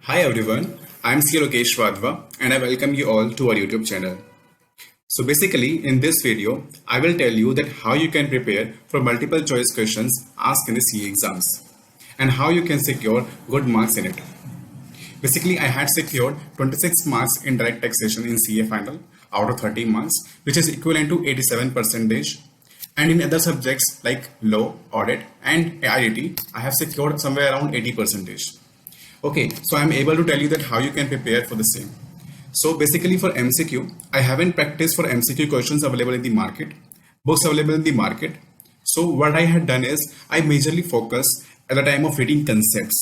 Hi everyone, I'm C. Lokesh Vadva and I welcome you all to our YouTube channel. So basically in this video, I will tell you that how you can prepare for multiple choice questions asked in the CA exams and how you can secure good marks in it. Basically, I had secured 26 marks in direct taxation in CA final out of 30 marks, which is equivalent to 87%. And in other subjects like law, audit and IIT, I have secured somewhere around 80%. Okay, so I'm able to tell you that how you can prepare for the same. So basically for MCQ, I haven't practiced for MCQ questions available in the market, books available in the market. So what I had done is I majorly focus at the time of reading concepts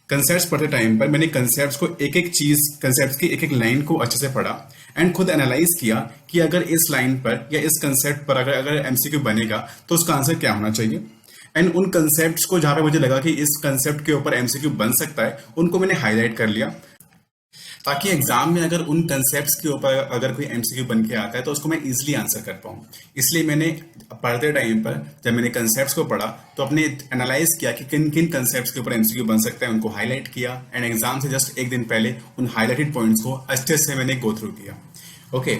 पढ़ते time पर मैंने concepts को एक एक चीज concepts की एक एक लाइन को अच्छे से पढ़ा एंड खुद एनालाइज किया कि अगर इस लाइन पर या इस कंसेप्ट पर अगर एमसीक्यू बनेगा तो उसका आंसर क्या होना चाहिए एंड उन कंसेप्ट्स को जहां पे मुझे लगा कि इस कंसेप्ट के ऊपर एमसीक्यू बन सकता है उनको मैंने हाईलाइट कर लिया ताकि एग्जाम में अगर उन कंसेप्ट्स के ऊपर अगर कोई एमसीक्यू बन के आता है तो उसको मैं इजीली आंसर कर पाऊँ। इसलिए मैंने पढ़ते टाइम पर जब मैंने कंसेप्ट्स को पढ़ा तो अपने एनालाइज किया कि किन किन कंसेप्ट्स के ऊपर एमसीक्यू बन सकता है, उनको हाईलाइट किया एंड एग्जाम से जस्ट एक दिन पहले उन हाईलाइटेड पॉइंट्स को अच्छे से मैंने गो थ्रू किया। Okay,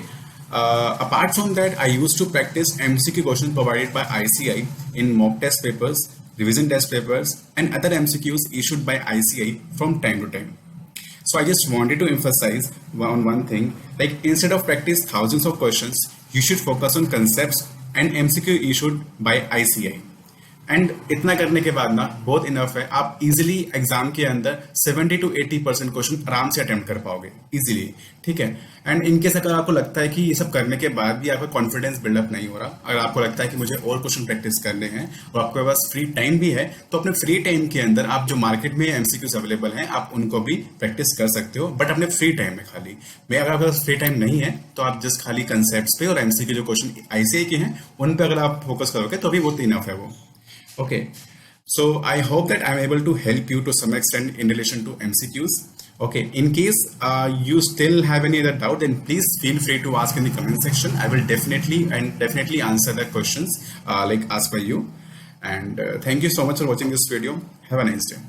apart from that, I used to practice MCQ questions provided by ICI in mock test papers, revision test papers, and other MCQs issued by ICI from time to time. So I just wanted to emphasize on one thing, like instead of practice thousands of questions, you should focus on concepts and MCQ issued by ICI. And इतना करने के बाद ना बहुत enough है, आप easily exam के अंदर 70 to 80% क्वेश्चन आराम से अटेम्प्ट कर पाओगे इजीली, ठीक है। एंड इनकेस अगर आपको लगता है कि ये सब करने के बाद भी आपका कॉन्फिडेंस बिल्डअप नहीं हो रहा, अगर आपको लगता है कि मुझे और क्वेश्चन प्रैक्टिस करने हैं और आपके पास फ्री टाइम भी है, तो अपने फ्री टाइम के अंदर आप जो मार्केट में एमसीक्यूज अवेलेबल हैं आप उनको भी प्रैक्टिस कर सकते हो, बट अपने फ्री टाइम में खाली। मैं अगर आपके पास फ्री टाइम नहीं है तो आप जस्ट खाली कंसेप्ट पे और एमसीक्यू जो क्वेश्चन आईसीआई के हैं उन पर अगर आप फोकस करोगे तो भी बहुत इनफ है वो। Okay, so I hope that I'm able to help you to some extent in relation to MCQs. Okay, in case you still have any other doubt, then please feel free to ask in the comment section. I will definitely answer the questions like asked by you. And thank you so much for watching this video. Have a nice day.